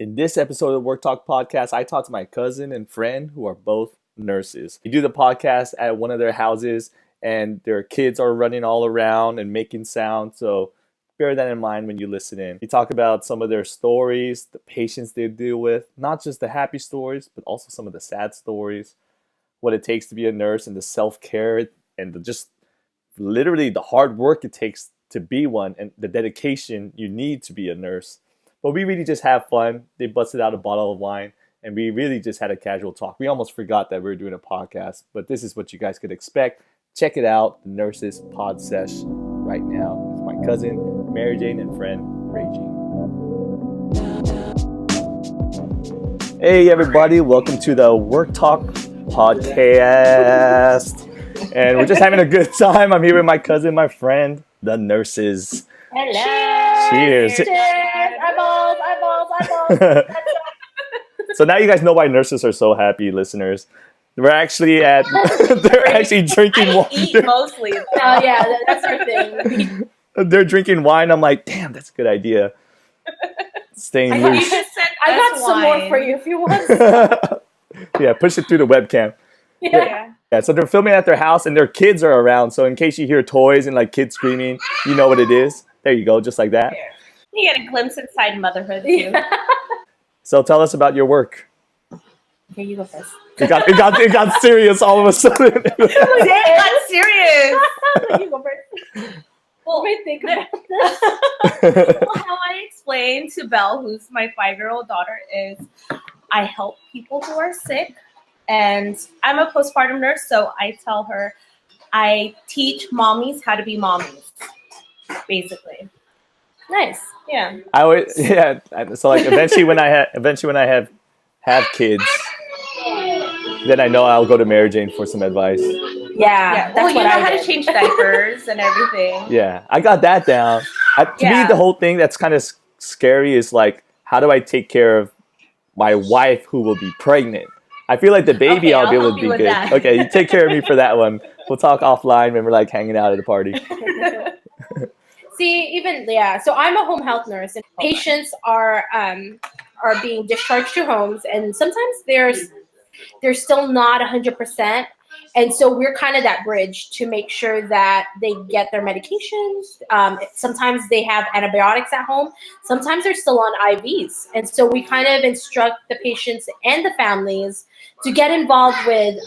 In this episode of the Work Talk podcast, I talk to my cousin and friend who are both nurses. We do the podcast at one of their houses, and their kids are running all around and making sound. So bear that in mind when you listen in. We talk about some of their stories, the patients they deal with, not just the happy stories, but also some of the sad stories, what it takes to be a nurse and the self-care and just literally the hard work it takes to be one and the dedication you need to be a nurse. But we really just have fun. They busted out a bottle of wine and we really just had a casual talk. We almost forgot that we were doing a podcast, but this is what you guys could expect. Check it out, the Nurses Pod Sesh right now. With my cousin, Rae Jeanne, and friend, Rae Jeanne. Hey everybody, welcome to the Work Talk podcast. And we're just having a good time. I'm here with my cousin, my friend, the nurses. Hello. Cheers. Cheers. Eyeballs. So now you guys know why nurses are so happy, listeners. They're actually drinking wine. Eat mostly. Oh yeah, that's our thing. They're drinking wine. I'm like, damn, that's a good idea. Staying loose. I got some more for you if you want. Yeah, push it through the webcam. Yeah. So they're filming at their house and their kids are around. So in case you hear toys and like kids screaming, you know what it is. There you go, just like that. You get a glimpse inside motherhood too. So tell us about your work. Okay, you go first. It got serious all of a sudden. It got serious. You go first. Well, think about this. Well, how I explain to Belle, who's my 5-year-old daughter, is I help people who are sick. And I'm a postpartum nurse, so I tell her I teach mommies how to be mommies, basically. Nice, yeah. So like eventually when I have kids, then I know I'll go to Rae Jeanne for some advice. Yeah. Well, you know how to change diapers and everything. Yeah, I got that down. To me, the whole thing that's kind of scary is like, how do I take care of my wife who will be pregnant? I feel like the baby I'll be able to be good. That. Okay, you take care of me for that one. We'll talk offline when we're like hanging out at a party. So I'm a home health nurse, and patients are being discharged to homes, and sometimes they're still not 100%. And so we're kind of that bridge to make sure that they get their medications. Sometimes they have antibiotics at home. Sometimes they're still on IVs. And so we kind of instruct the patients and the families to get involved with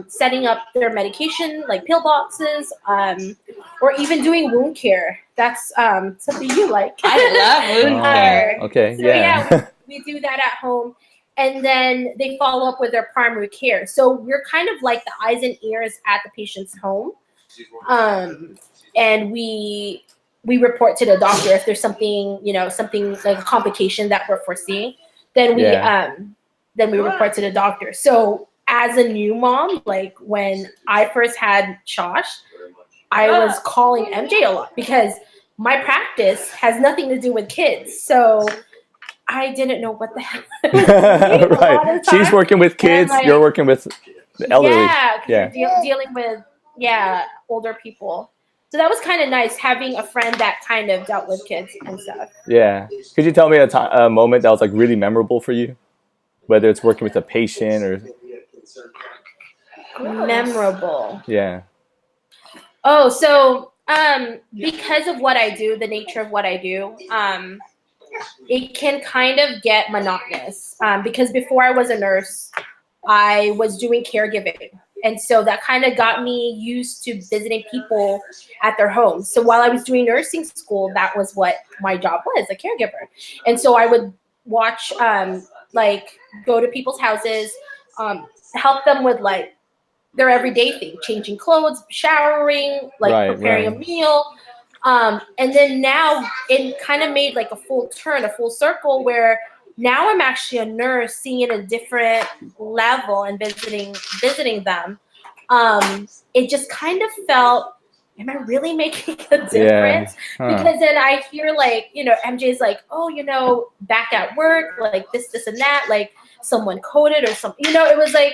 setting up their medication, like pill boxes, or even doing wound care. That's something you like. I love wound care. Okay, so, yeah. We do that at home. And then they follow up with their primary care. So we're kind of like the eyes and ears at the patient's home. And we report to the doctor if there's something like a complication that we're foreseeing. Then we report to the doctor. So as a new mom, like when I first had Josh, I was calling MJ a lot because my practice has nothing to do with kids. So I didn't know what the hell. Right. She's working with kids. You're working with the elderly. Yeah. Dealing with older people. So that was kind of nice having a friend that kind of dealt with kids and stuff. Yeah. Could you tell me a moment that was like really memorable for you, whether it's working with a patient or memorable? Yeah. Oh, so because of what I do, the nature of what I do, it can kind of get monotonous because before I was a nurse, I was doing caregiving. And so that kind of got me used to visiting people at their homes. So while I was doing nursing school, that was what my job was, a caregiver. And so I would watch, go to people's houses, help them with like their everyday thing, changing clothes, showering, preparing a meal. And then now it kind of made like a full circle where now I'm actually a nurse seeing a different level and visiting them. It just kind of felt, am I really making a difference? Because then I hear MJ's like, back at work, like this and that, like someone coded or something, it was like,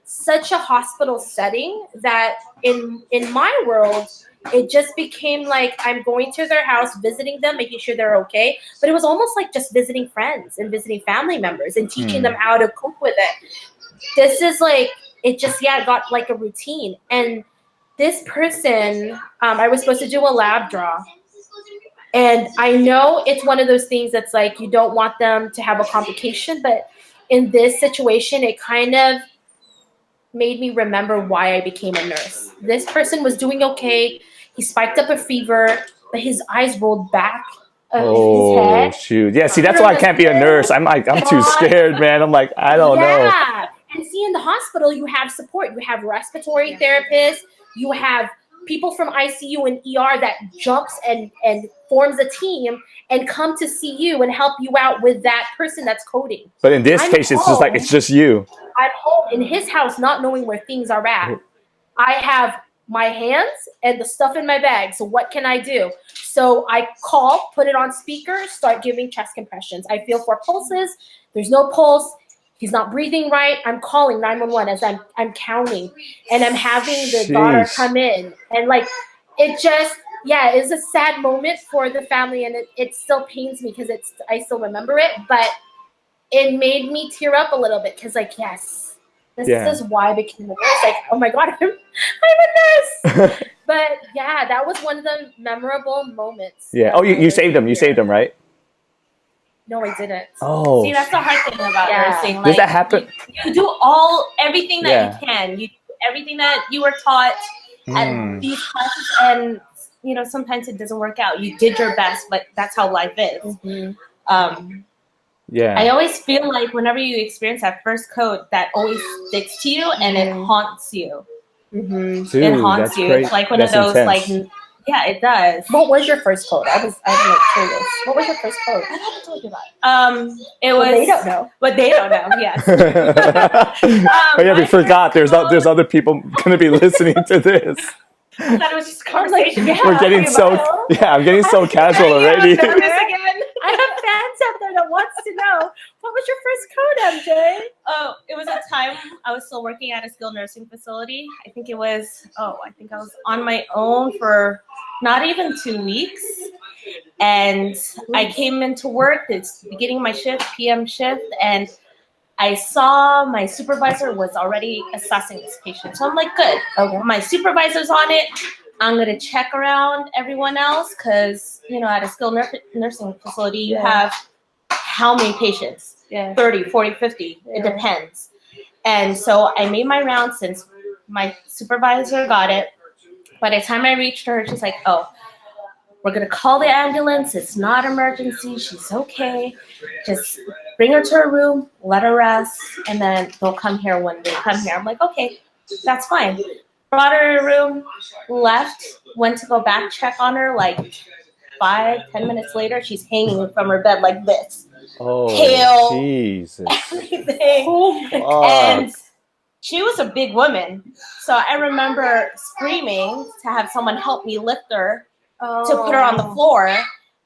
such a hospital setting that in my world, it just became like I'm going to their house, visiting them, making sure they're okay. But it was almost like just visiting friends and visiting family members and teaching them how to cope with it. This is like, it just, got like a routine. And this person, I was supposed to do a lab draw. And I know it's one of those things that's like, you don't want them to have a complication. But in this situation, it kind of made me remember why I became a nurse. This person was doing okay. He spiked up a fever, but his eyes rolled back of his head. Shoot. Yeah, see, that's why I can't be a nurse. I'm too scared, man. I'm like, I don't know. Yeah. And see, in the hospital, you have support. You have respiratory therapists. You have people from ICU and ER that jumps and forms a team and come to see you and help you out with that person that's coding. But in this case, it's just like, it's just you. I'm home in his house, not knowing where things are at. I have my hands and the stuff in my bag. So what can I do? So I call, put it on speaker, start giving chest compressions. I feel 4 pulses. There's no pulse. He's not breathing right. I'm calling 911 as I'm counting, and I'm having the daughter come in, and like it just, it's a sad moment for the family, and it still pains me because I still remember it, but it made me tear up a little bit because like, yes, this is why I became a nurse. Like, oh my God, I'm a nurse. But yeah, that was one of the memorable moments. Yeah. Oh, you saved them. You saved them, right? No, I didn't. Oh. See, that's the hard thing about nursing. Like, does that happen? You do everything that you can. You do everything that you were taught at these classes, and sometimes it doesn't work out. You did your best, but that's how life is. I always feel like whenever you experience that first code, that always sticks to you and it haunts you. Dude, it haunts you. Great. It's like one of those intense. Like. Yeah, it does. What was your first code? I'm like curious. What was your first code? I haven't told you about. It was. They don't know. But they don't know. Yes. Oh yeah, we forgot. There's other people going to be listening to this. I thought it was just a conversation. We're getting I'm getting so casual already. I have fans out there that wants to know, what was your first code, MJ? Oh, it was a time I was still working at a skilled nursing facility. I think I was on my own for not even 2 weeks. And I came into work, it's the beginning of my shift, PM shift, and I saw my supervisor was already assessing this patient. So I'm like, good. Okay. My supervisor's on it. I'm going to check around everyone else because, at a skilled nursing facility, you have how many patients? 30, 40, 50. It depends. And so I made my round since my supervisor got it. By the time I reached her, she's like, oh, we're going to call the ambulance. It's not emergency. She's okay. Just bring her to her room, let her rest, and then they'll come here when they come here. I'm like, okay, that's fine. Brought her to her room, left, went to go back check on her. Like 5-10 minutes later, she's hanging from her bed like this. Oh, pale, Jesus. Everything. And she was a big woman. So I remember screaming to have someone help me lift her, to put her on the floor,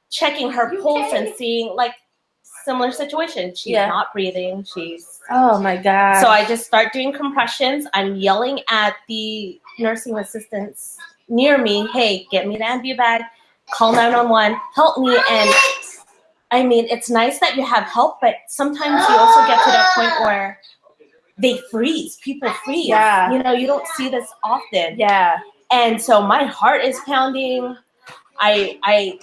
checking her pulse and seeing like similar situation. She's not breathing. Oh my God. So I just start doing compressions. I'm yelling at the nursing assistants near me, hey, get me the ambu bag, call 911, help me. And I mean, it's nice that you have help, but sometimes you also get to that point where they freeze. People freeze. Yeah. You don't see this often. Yeah. And so my heart is pounding. I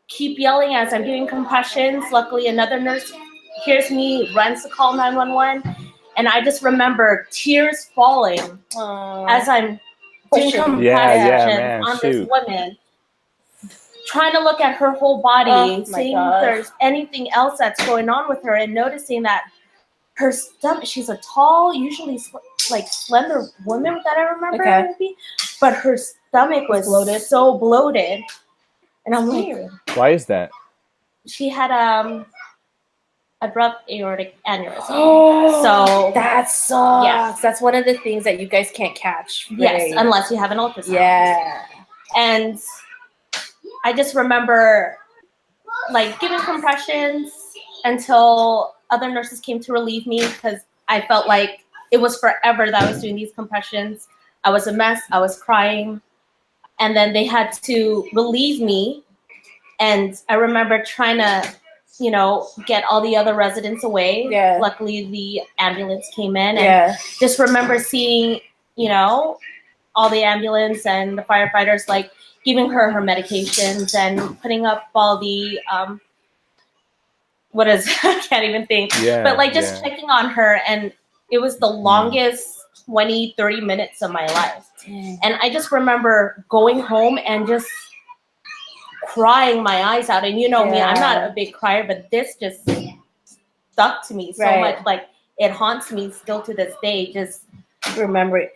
keep yelling as I'm doing compressions. Luckily, another nurse hears me, runs to call 911. And I just remember tears falling as I'm doing compressions on this woman. Trying to look at her whole body, seeing if there's anything else that's going on with her, and noticing that her stomach, she's a tall, usually like slender woman that I remember her to be, but her stomach was bloated, so bloated. And I'm like, why is that? She had abrupt aortic aneurysm. So that sucks. Yes. That's one of the things that you guys can't catch. Right? Yes, unless you have an ultrasound. Yeah. And I just remember like giving compressions until other nurses came to relieve me because I felt like it was forever that I was doing these compressions. I was a mess. I was crying. And then they had to relieve me. And I remember trying to, get all the other residents away. Yeah. Luckily, the ambulance came in. And just remember seeing, all the ambulance and the firefighters, like, giving her medications and putting up all the, I can't even think. Yeah, but, like, just checking on her. And it was the longest 20, 30 minutes of my life. And I just remember going home and just crying my eyes out. And you know me, I'm not a big crier, but this just stuck to me so much. Like, it haunts me still to this day. Just remember it.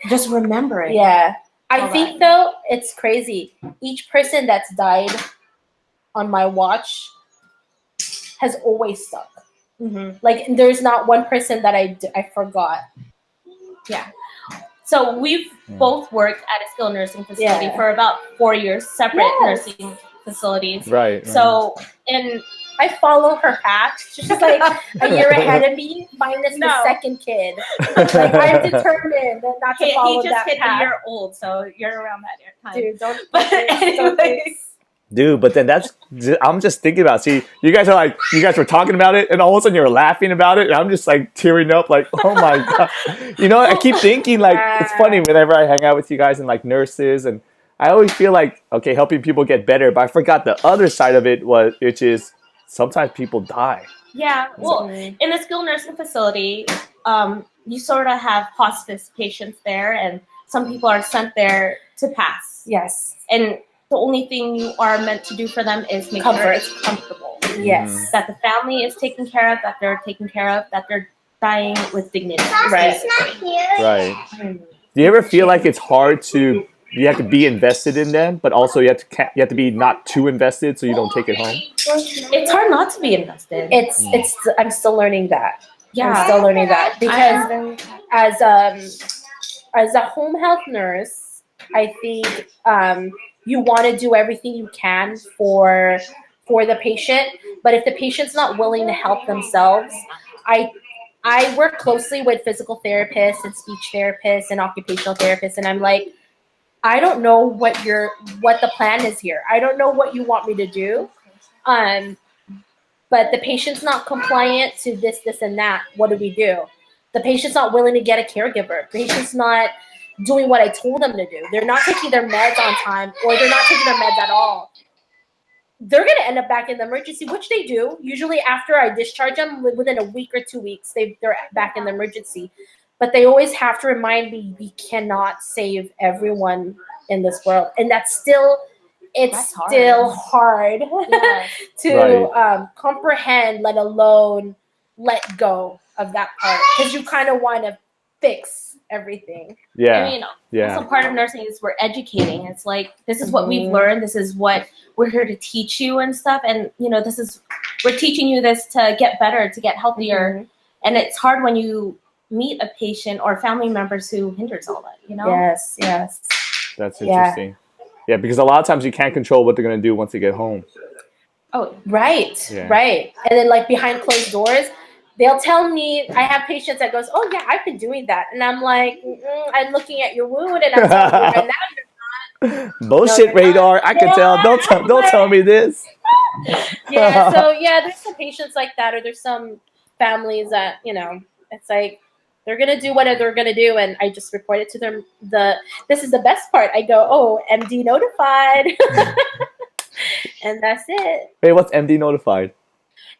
Yeah. I think, though, it's crazy. Each person that's died on my watch has always stuck. Mm-hmm. Like, there's not one person that I forgot. Yeah. So we've both worked at a skilled nursing facility for about 4 years, separate nursing facilities. Right. So, and I follow her path. She's just like a year ahead of me, minus the second kid. Like, I'm determined not to follow that path. He just hit a year old, so you're around that time. Dude, don't. But anyways. Dude, but then I'm just thinking about, see, you guys were talking about it, and all of a sudden you're laughing about it, and I'm just like tearing up, like, oh my God. I keep thinking, like, it's funny whenever I hang out with you guys and, like, nurses, and I always feel like, okay, helping people get better, but I forgot the other side of it, which is sometimes people die. Yeah, well, in a skilled nursing facility, you sort of have hospice patients there, and some people are sent there to pass. Yes. And the only thing you are meant to do for them is make sure it's comfortable. Yes. That the family is taken care of, that they're taken care of, that they're dying with dignity. Right. Right. Do you ever feel like it's hard to, you have to be invested in them, but also you have to be not too invested so you don't take it home? It's hard not to be invested. I'm still learning that. Yeah. I'm still learning that because as a home health nurse, I think you want to do everything you can for the patient, but if the patient's not willing to help themselves, I work closely with physical therapists and speech therapists and occupational therapists, and I'm like, I don't know what the plan is here. I don't know what you want me to do. But the patient's not compliant to this, and that. What do we do? The patient's not willing to get a caregiver. The patient's not doing what I told them to do. They're not taking their meds on time, or they're not taking their meds at all. They're going to end up back in the emergency, which they do. Usually after I discharge them, within a week or 2 weeks, they're back in the emergency. But they always have to remind me, we cannot save everyone in this world. And that's still hard to comprehend, let alone let go of that part. Because you kind of want to fix everything. Yeah. I mean, also part of nursing is we're educating. It's like, this is what we've learned. This is what we're here to teach you and stuff. And, we're teaching you this to get better, to get healthier. And it's hard when you meet a patient or family members who hinders all that, Yes. That's interesting. Yeah, because a lot of times you can't control what they're going to do once they get home. Oh, right. And then, like, behind closed doors, they'll tell me, I have patients that goes, oh yeah, I've been doing that. And I'm like, I'm looking at your wound and I'm telling you right now you're not. Bullshit radar. I can tell. Don't tell me this. Yeah, so there's some patients like that, or there's some families that, it's like, they're going to do what they're going to do, and I just report it to them. This is the best part. I go, oh, MD notified. And that's it. Wait, what's MD notified?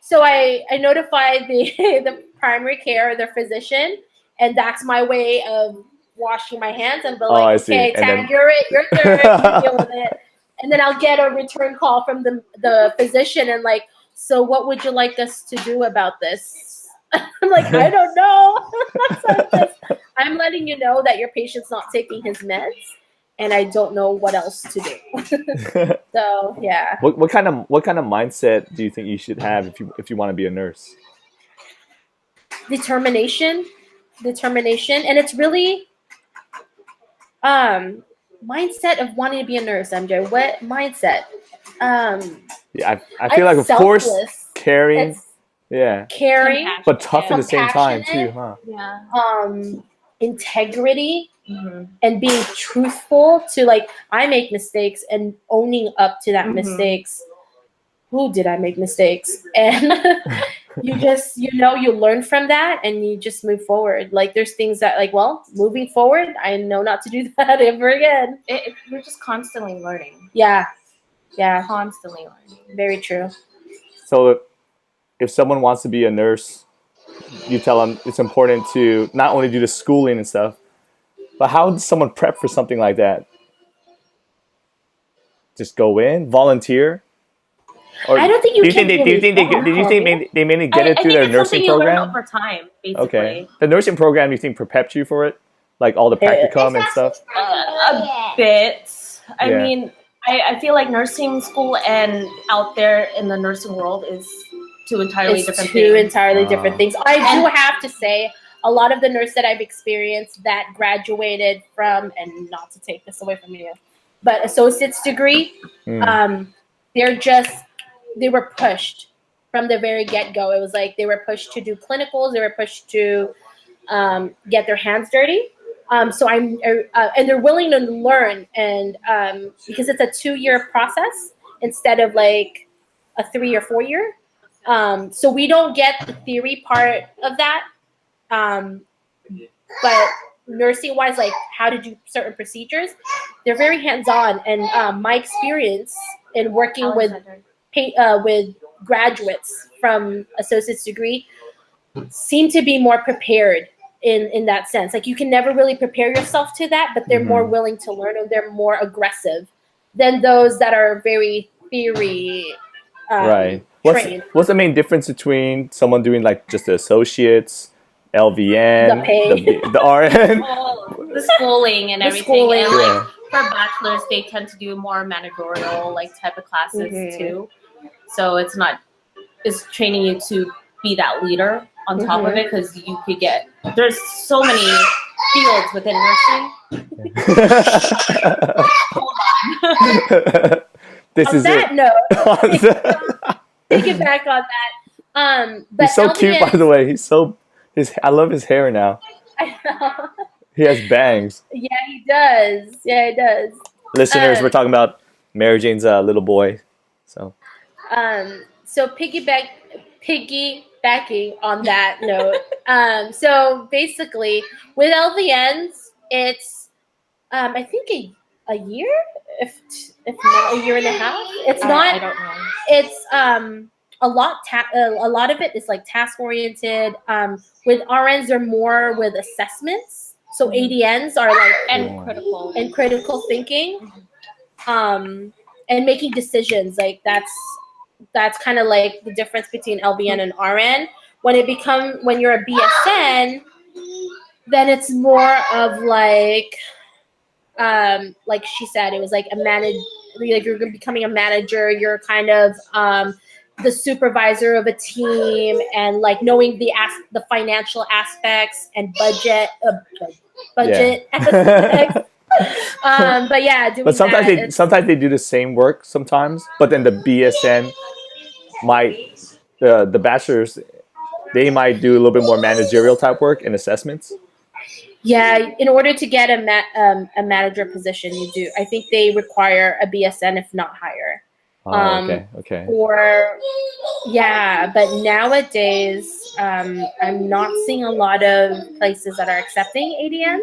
So I notify the primary care, their physician, and that's my way of washing my hands and be like, okay, Tad, you're third, you deal with it. And then I'll get a return call from the physician and like, so what would you like us to do about this? I'm like, I don't know. So I'm letting you know that your patient's not taking his meds, and I don't know what else to do. So yeah. What kind of mindset do you think you should have if you want to be a nurse? Determination, and it's really mindset of wanting to be a nurse. MJ, what mindset? Yeah, I feel like, of course, caring. Yeah. Caring, but tough at the same time too, huh? Yeah. integrity and being truthful to like, I make mistakes and owning up to that mistakes. Who did I make mistakes? And you just, you learn from that and you just move forward. Like there's things that like, well, moving forward, I know not to do that ever again. We're just constantly learning. Yeah. Constantly learning. Very true. So if someone wants to be a nurse, you tell them it's important to not only do the schooling and stuff, but how does someone prep for something like that? Just go in, volunteer? Or I don't think you can. Do you think they mainly get it through their nursing program? Over time, basically. Okay. The nursing program, you think preps you for it, like all the practicum and stuff? A bit. I mean, I feel like nursing school and out there in the nursing world is two entirely different things. I do have to say, a lot of the nurse that I've experienced that graduated from, and not to take this away from you, but associate's degree, they were pushed from the very get-go. It was like they were pushed to do clinicals. They were pushed to get their hands dirty. And they're willing to learn, and because it's a 2-year process instead of like a 3 or 4 year. So we don't get the theory part of that. But nursing-wise, like how to do certain procedures, they're very hands-on. And my experience in working with graduates from associate's degree seem to be more prepared in that sense. Like you can never really prepare yourself to that, but they're more willing to learn, and they're more aggressive than those that are very theory right. trained. What's the main difference between someone doing like just the associates, LVN, the RN? The schooling and everything. And like for bachelors, they tend to do more managerial like type of classes too. So it's training you to be that leader on top of it, because you could there's so many fields within nursing. Hold on. Piggyback on that. But he's so cute, by the way. I love his hair now. I know. He has bangs. Yeah, he does. Listeners, we're talking about Mary Jane's little boy. So piggybacking on that note. So basically, with LVNs, it's I think a year, if not a year and a half. It's not. I don't know. It's a lot of it is like task oriented. With RNs, they're more with assessments. So ADNs are like and critical thinking, and making decisions. Like that's kind of like the difference between LVN and RN. When you're a BSN, then it's more of like she said, it was like like you're becoming a manager. You're kind of the supervisor of a team, and like knowing the financial aspects and budget aspects. But yeah, but sometimes they do the same work sometimes, but then the BSN the bachelors, they might do a little bit more managerial type work and assessments. Yeah, in order to get a manager position, you do. I think they require a BSN, if not higher. Okay. But nowadays, I'm not seeing a lot of places that are accepting ADNs,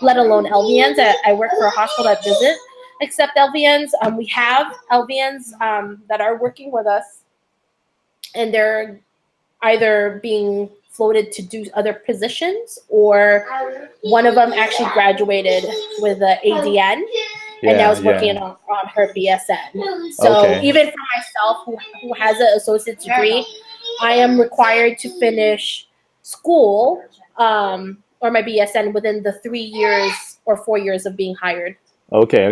let alone LVNs. I work for a hospital that doesn't accept LVNs. We have LVNs that are working with us, and they're either being floated to do other positions, or one of them actually graduated with an ADN. And now is working on her BSN. So even for myself, who has an associate's degree, I am required to finish school or my BSN within the 3 years or 4 years of being hired. Okay.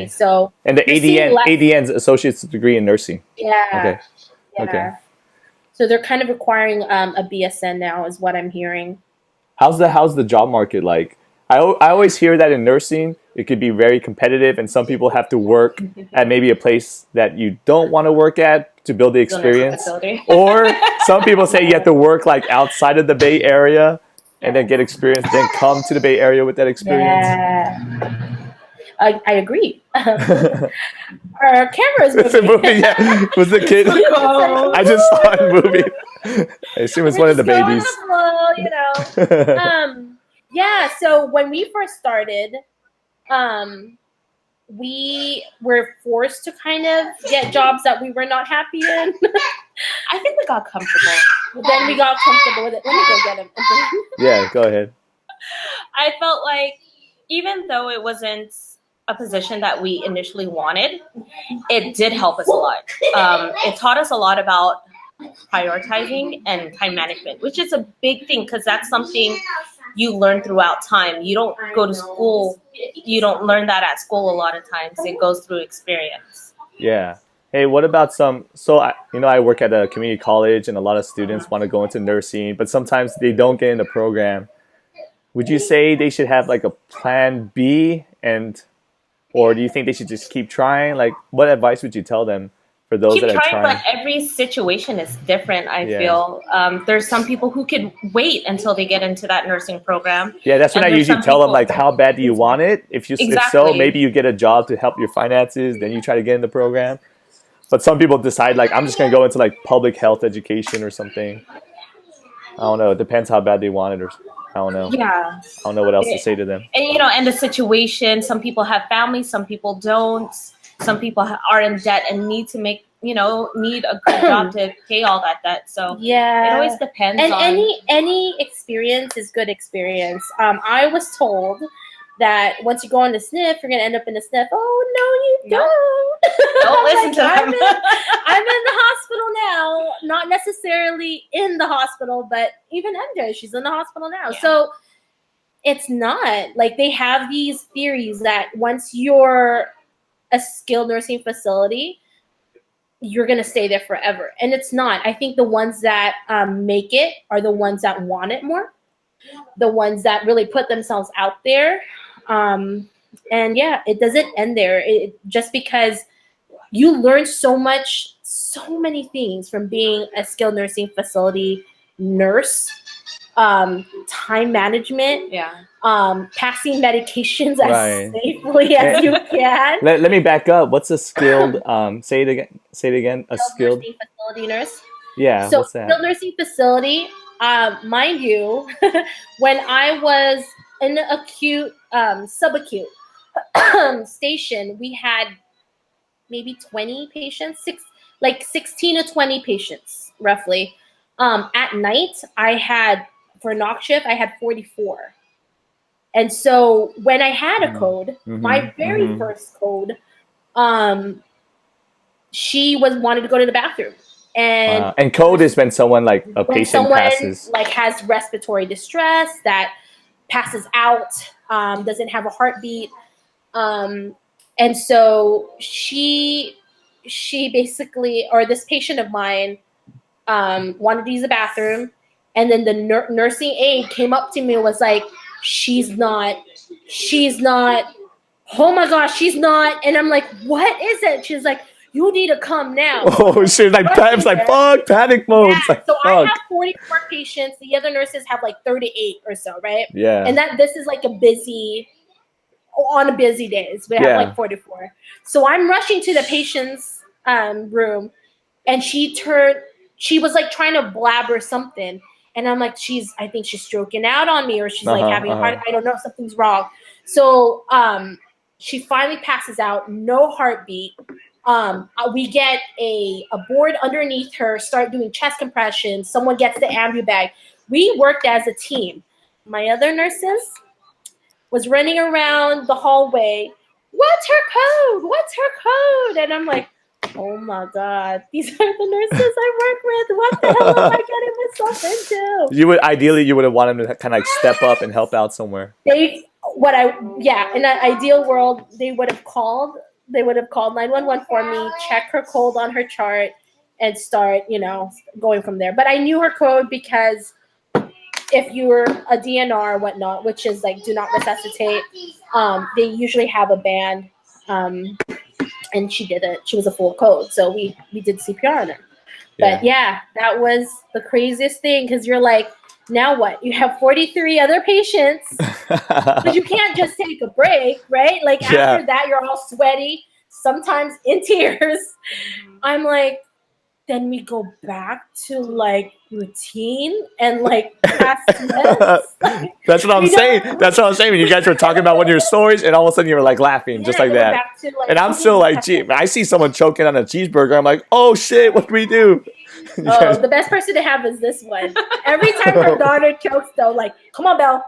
So and the ADN's associate's degree in nursing. Yeah. Okay. So they're kind of requiring a BSN now, is what I'm hearing. How's the job market like? I always hear that in nursing, it could be very competitive, and some people have to work at maybe a place that you don't want to work at to build the experience. Or some people say you have to work like outside of the Bay Area and then get experience, then come to the Bay Area with that experience. Yeah. I agree. Our camera's It's a moving. movie, yeah. Was the kid? I just saw it moving. I assume it's one of the We're babies. just going with the flow, you know. Yeah. So when we first started, we were forced to kind of get jobs that we were not happy in. I think we got comfortable. Then we got comfortable with it. Let me go get him. Yeah, go ahead. I felt like even though it wasn't a position that we initially wanted, it did help us a lot. It taught us a lot about prioritizing and time management, which is a big thing because that's something you learn throughout time. You don't go to school, you don't learn that at school a lot of times. It goes through experience. Yeah. Hey, what about I work at a community college and a lot of students want to go into nursing, but sometimes they don't get in the program. Would you say they should have like a plan B or do you think they should just keep trying? Like, what advice would you tell them for those Keep that are trying, trying? but every situation is different, I feel. There's some people who could wait until they get into that nursing program. Yeah, that's when I And there's usually some tell them, people- like, how bad do you want it? If so, Exactly. maybe you get a job to help your finances, then you try to get in the program. But some people decide, like, I'm just going to go into, like, public health education or something. I don't know. It depends how bad they want it, or I don't know. Yeah. I don't know what else to say to them. And, and the situation, some people have families, some people don't. Some people are in debt and need to need a good job to pay all that debt. So yeah, it always depends and on any experience is good experience. I was told that once you go on the SNF, you're gonna end up in the SNF. Oh no, you don't. Don't listen to them. I'm in the hospital now. Not necessarily in the hospital, but even MJ, she's in the hospital now. Yeah. So it's not like they have these theories that once you're a skilled nursing facility, you're going to stay there forever. And it's not. I think the ones that make it are the ones that want it more, the ones that really put themselves out there. And yeah, it doesn't end there. Just because you learn so many things from being a skilled nursing facility nurse, time management, passing medications as safely as you can. Let me back up. What's a skilled? Say it again. A skilled nursing facility nurse. Yeah. So what's that? skilled nursing facility. Mind you, when I was in the acute, subacute station, we had maybe 20 patients, 16 to 20 patients roughly. At night, for knock shift, I had 44. And so when I had a code, my very first code, she wanted to go to the bathroom. And code is when someone like a patient passes, like has respiratory distress, that passes out, doesn't have a heartbeat. And so she basically, or this patient of mine, wanted to use the bathroom, and then the nursing aide came up to me and was like, she's not, oh my gosh, she's not. And I'm like, what is it? She's like, you need to come now. Oh, she's like, fuck, panic mode. Yeah. Like, so fuck. I have 44 patients. The other nurses have like 38 or so, right? Yeah. And this is like on busy days, we have like 44. So I'm rushing to the patient's room, and she was like trying to blabber something. And I'm like, I think she's stroking out on me, or she's like having a heart. I don't know, something's wrong. So she finally passes out, no heartbeat. We get a board underneath her, start doing chest compressions. Someone gets the ambu bag. We worked as a team. My other nurses was running around the hallway. What's her code? What's her code? And I'm like, oh my God, these are the nurses I work with. What the hell am I getting myself into? You would have wanted them to kind of like step up and help out somewhere. In an ideal world, they would have called 911 for me, check her code on her chart, and start, going from there. But I knew her code because if you're a DNR or whatnot, which is like do not resuscitate, they usually have a band, and she did it. She was a full code, so we did CPR on her. But yeah, that was the craziest thing, because you're like, Now what? You have 43 other patients, but you can't just take a break, right? Like after that, you're all sweaty, sometimes in tears. I'm like, then we go back to like routine and like past tense. That's what I'm saying. That's what I'm saying. When you guys were talking about one of your stories, and all of a sudden you were like laughing, just like that. And I'm still like, gee, I see someone choking on a cheeseburger. I'm like, oh shit, what do we do? Oh, the best person to have is this one. Every time her daughter chokes, though, like, come on, Belle.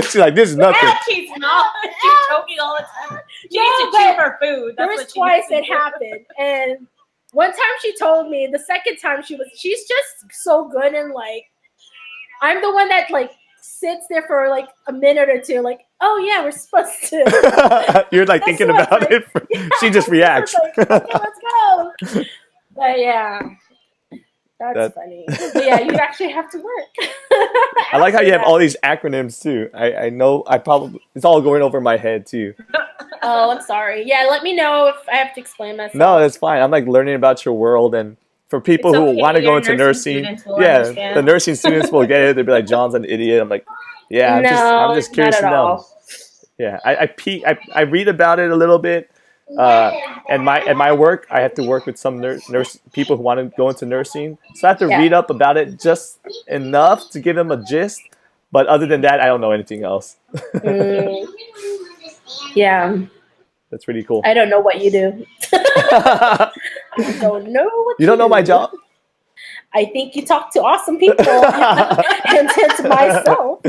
She's like, this is nothing. She's not. She's choking all the time. She needs to chew her food. There was twice it happened, and one time she told me. The second time she's just so good, and like, I'm the one that like sits there for like a minute or two, like, oh yeah, we're supposed to. You're like thinking about it. She just reacts. Like, okay, let's go. But yeah. That's funny. But yeah, you actually have to work. I like how you have all these acronyms too. I know it's all going over my head too. Oh, I'm sorry. Yeah, let me know if I have to explain myself. No, that's fine. I'm like learning about your world, and for people who want to go into nursing, the nursing students will get it. They'll be like, John's an idiot. I'm like, yeah, I'm just curious to know. Yeah, I read about it a little bit. At my work, I have to work with some nurse people who want to go into nursing, so I have to read up about it just enough to give them a gist. But other than that, I don't know anything else. Yeah, that's pretty cool. I don't know what you do. I don't know what you don't know my job. I think you talk to awesome people, and to myself.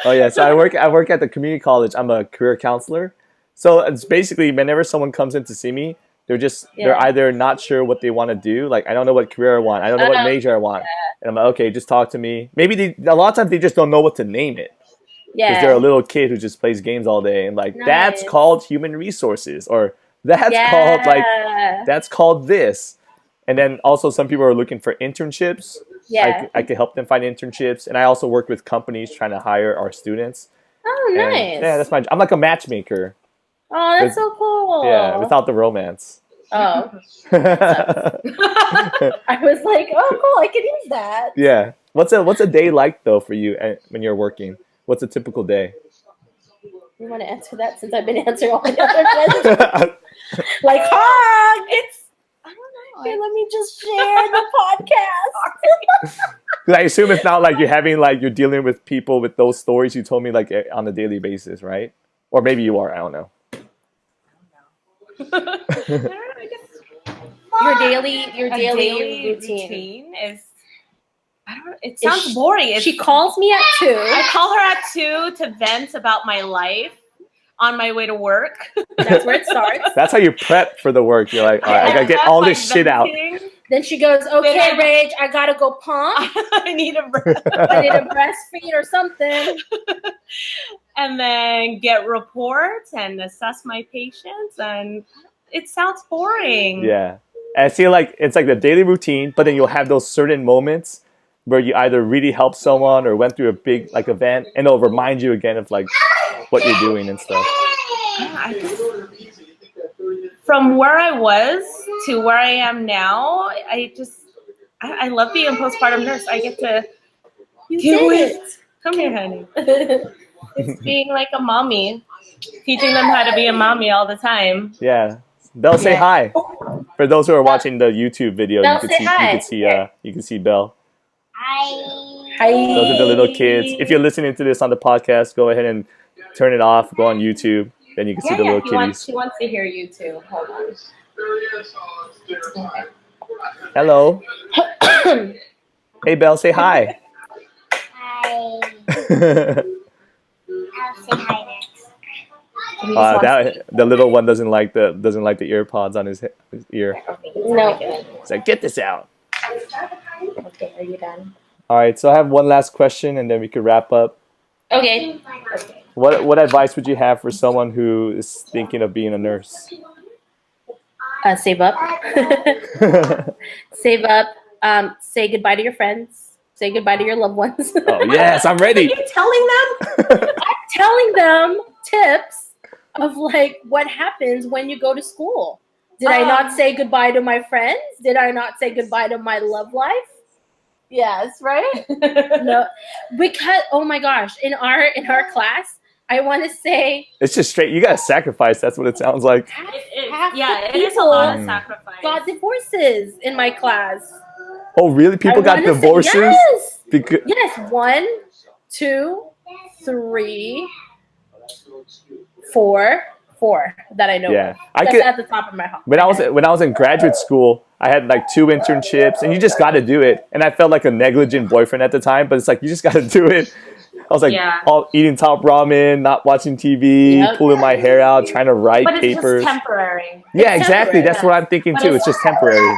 Oh yeah, so I work at the community college. I'm a career counselor. So it's basically whenever someone comes in to see me, they're either not sure what they want to do. Like, I don't know what career I want. I don't know what major I want. And I'm like, okay, just talk to me. Maybe a lot of times they just don't know what to name it. Yeah. Because they're a little kid who just plays games all day. And like, that's called human resources. Or that's called this. And then also some people are looking for internships. Yeah. I could help them find internships. And I also work with companies trying to hire our students. Oh, nice. Yeah, I'm like a matchmaker. Oh, that's so cool. Yeah, without the romance. Oh. I was like, oh, cool, I could use that. Yeah. What's a day like, though, for you when you're working? What's a typical day? You want to answer that since I've been answering all the other questions? Like, it's, I don't know. Here, let me just share the podcast. I assume it's not like you're dealing with people with those stories you told me like on a daily basis, right? Or maybe you are. I don't know. Your daily routine is, I don't know, it sounds boring. She calls me at 2. I call her at 2 to vent about my life on my way to work. That's where it starts. That's how you prep for the work. You're like, all right, I gotta get all this shit out. Then she goes, okay, Rage, I gotta go pump. I need a breastfeed or something. And then get reports and assess my patients, and it sounds boring. Yeah. And I feel like it's like the daily routine, but then you'll have those certain moments where you either really helped someone or went through a big like event, and it'll remind you again of like what you're doing and stuff. From where I was to where I am now, I love being a postpartum nurse. I get to deal with. Come here, honey. It's being like a mommy, teaching them how to be a mommy all the time. Yeah. Belle, say hi. For those who are watching the YouTube video, Belle, you can see Belle. Hi. Those are the little kids. If you're listening to this on the podcast, go ahead and turn it off. Go on YouTube. Then you can see the little kitties. She wants to hear you too. Hold on. Okay. Hello. Hey, Belle, say hi. Hi. I'll say hi next. The little one doesn't like the earpods on his ear. No. He's like, get this out. Okay, are you done? All right, so I have one last question, and then we could wrap up. Okay. What advice would you have for someone who is thinking of being a nurse? Save up. Save up. Say goodbye to your friends. Say goodbye to your loved ones. Oh, yes, I'm ready. Are you telling them? I'm telling them tips of like what happens when you go to school. Did I not say goodbye to my friends? Did I not say goodbye to my love life? Yes, right? No, because oh my gosh, in our class, I want to say It's just straight. You gotta sacrifice. That's what it sounds like. half Yeah, the it is a lot of people sacrifice. got divorces in my class. Oh, really? People I got wanna say- divorces? yes, Because yes. 1, 2, 3, 4 that I know yeah, of. I That's could. at the top of my head. When I was in graduate school, I had like 2 internships, and you just got to do it. And I felt like a negligent boyfriend at the time, but it's like you just got to do it. I was like Yeah. all eating top ramen, not watching TV, Yep. pulling my hair out, trying to write But it's papers. just temporary. Yeah, It's exactly. temporary. That's what I'm thinking But too. it's- It's just temporary.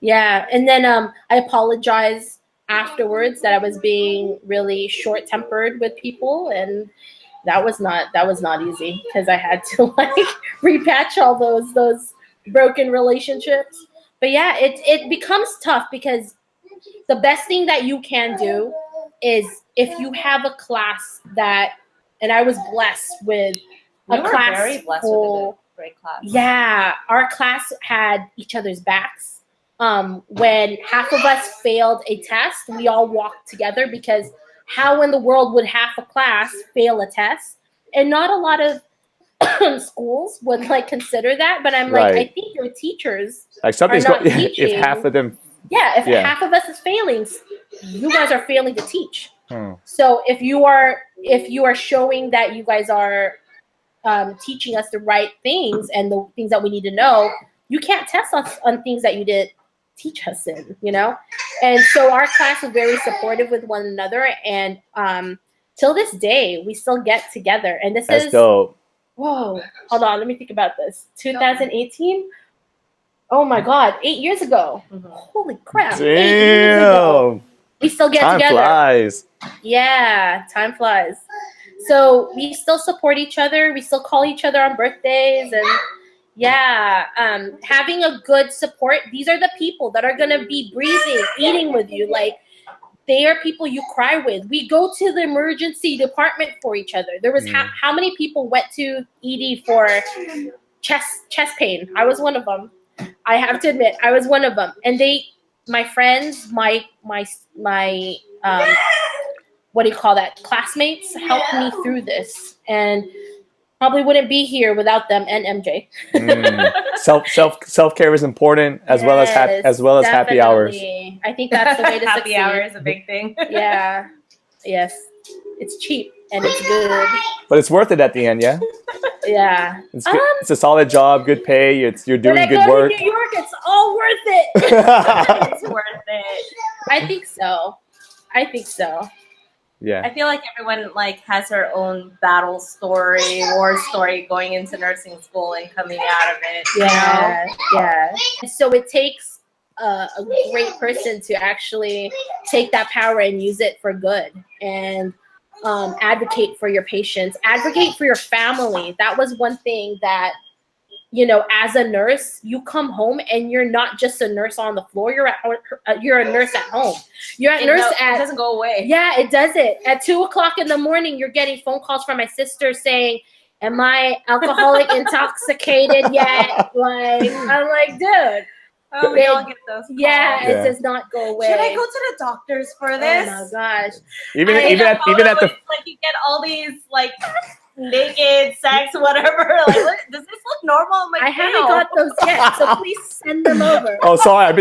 Yeah, and then I apologized afterwards that I was being really short-tempered with people, and that was not easy because I had to like repatch all those broken relationships. But yeah, it becomes tough because the best thing that you can do is if you have a class that, and I was blessed with We a were class very blessed full. with a great class. Yeah, our class had each other's backs. When half of us failed a test, we all walked together because how in the world would half a class fail a test? And not a lot of schools would like consider that. But I'm like, I Right. think your teachers, Like something's not going. If teaching. half of them. yeah, if Yeah. half of us is failing, you guys are failing to teach. Hmm. So if you are showing that you guys are teaching us the right things and the things that we need to know, you can't test us on things that you didn't teach us in, you know? And so our class was very supportive with one another, and till this day we still get together. And this That's is dope. whoa, hold on, let me think about this. 2018. Oh my god, 8 years ago. Mhm. Holy crap. 8 years ago. Damn. We still get Time together. flies. Yeah, time flies. So we still support each other. We still call each other on birthdays, and yeah, having a good support. These are the people that are gonna be breathing, eating with you. Like they are people you cry with. We go to the emergency department for each other. There was how many people went to ED for chest pain? I was one of them. I have to admit, I was one of them. And my friends, my what do you call that? Classmates helped me through this, and probably wouldn't be here without them and MJ. Self care is important as well as happy hours. Definitely. I think that's the way to Happy succeed. hour is a big thing. Yeah. Yes. It's cheap and it's good. But it's worth it at the end, yeah. Yeah. It's good. It's a solid job, good pay. You're doing when I good go work. to New York, it's all worth it. It's worth it. I think so. Yeah. I feel like everyone like has their own battle story, war story going into nursing school and coming out of it. you know? Yeah. Yeah. So it takes a great person to actually take that power and use it for good, and advocate for your patients, advocate for your family. That was one thing that, you know, as a nurse, you come home and you're not just a nurse on the floor. You're a nurse at home. You're a nurse It doesn't go away. Yeah, it does it. At 2:00 in the morning, you're getting phone calls from my sister saying, "Am I alcoholic intoxicated yet?" Like, I'm like, dude. Oh, we all get those calls. Yeah, Yeah. it does not go away. Should I go to the doctors for this? Oh my gosh. Even I- even at the like you get all these like naked sex whatever. Like, does this look normal? I'm like, I haven't ew. got those yet, so please send them over. Oh, sorry. I've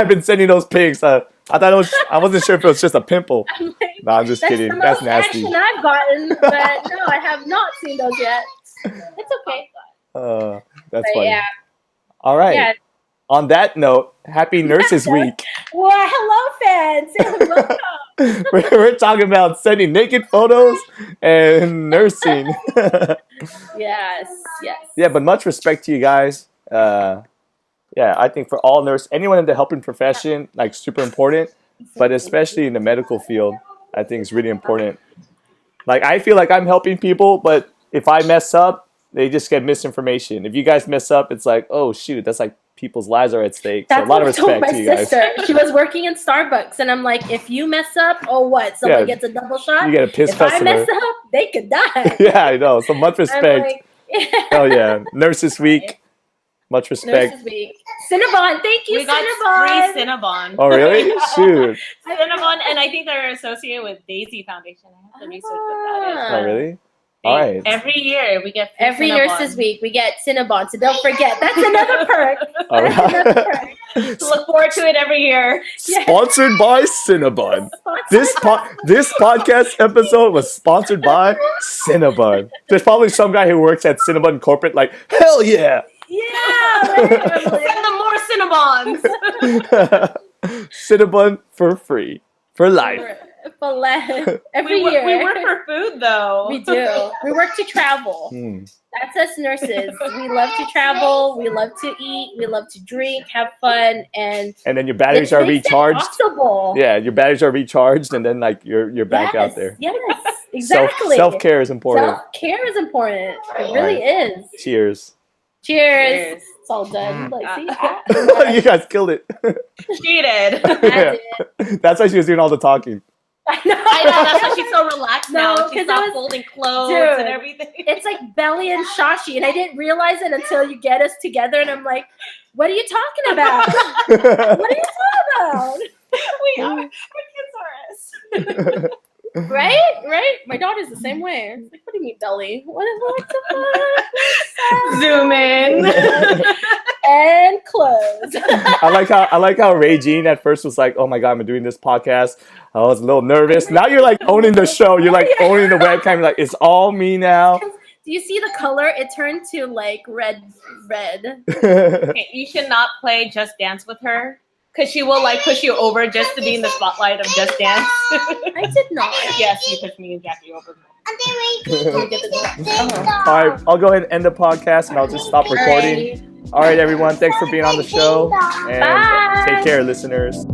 been sending those pics. I thought I wasn't sure if it was just a pimple. I'm like, No, I'm just that's kidding. the That's most nasty. action I've gotten, but no, I have not seen those yet. It's okay. That's But funny. yeah, All right. yeah. On that note, happy Nurses Week. Well, hello, fans. Welcome. We're talking about sending naked photos and nursing. Yes. Yeah, but much respect to you guys. Yeah, I think for all anyone in the helping profession, like super important, but especially in the medical field, I think it's really important. Like I feel like I'm helping people, but if I mess up, they just get misinformation. If you guys mess up, it's like, oh shoot, that's like people's lives are at stake. So That's a lot of what I told respect my to you guys. sister. She was working in Starbucks, and I'm like, if you mess up, oh what? Someone Yeah. gets a double shot. You get a pissed if I customer. mess up, they could die. Yeah, I know. So much I'm respect. like, Oh yeah, Nurses Week. Much respect. Nurses Week. Cinnabon. Thank you, We got Cinnabon. free Cinnabon. Oh, really? Shoot. Cinnabon, and I think they're associated with Daisy Foundation. I have to research what that is. Oh, really? All right. Every year we get free Every Cinnabon. Nurses Week, we get Cinnabon. So don't forget. That's another perk. All That's another right. perk. Look forward to it every year. Sponsored by Cinnabon. This podcast episode was sponsored by Cinnabon. There's probably some guy who works at Cinnabon corporate like, hell yeah. Yeah. Right. Send them more Cinnabons. Cinnabon for free. For life. Every we, year. we work for food though. We do. We work to travel. Hmm. That's us nurses. We love to travel. We love to eat. We love to drink, have fun, and And then your batteries are makes it recharged. possible. Yeah, your batteries are recharged, and then like you're back out there. Yes, exactly. Self care is important. Self-care is important. It really is. Cheers. Cheers. It's all done. Like, see? You guys killed it. Cheated. Yeah. That's why she was doing all the talking. I know. I know, that's why she's so relaxed No, now. She 'cause I stopped was- folding clothes Dude. and everything. It's like Belly and Shashi, and I didn't realize it until you get us together, and I'm like, what are you talking about? What are you talking about? We are. Our kids are us. Right? My daughter's the same way. It's like, what do you mean, Belly? What the fuck? Zoom in. And close. I like how Rae Jeanne at first was like, oh my god, I'm doing this podcast. I was a little nervous. Now you're like owning the show. You're like owning the webcam. You're like, it's all me now. Do you see the color? It turned to like red. Okay, you should not play Just Dance with her. Because she will like push you over just to be in the spotlight of Just Dance. I did not. Yes, you pushed me and Jackie over. All right, I'll go ahead and end the podcast and I'll just stop recording. All right, everyone. Thanks for being on the show. And Bye. take care, listeners.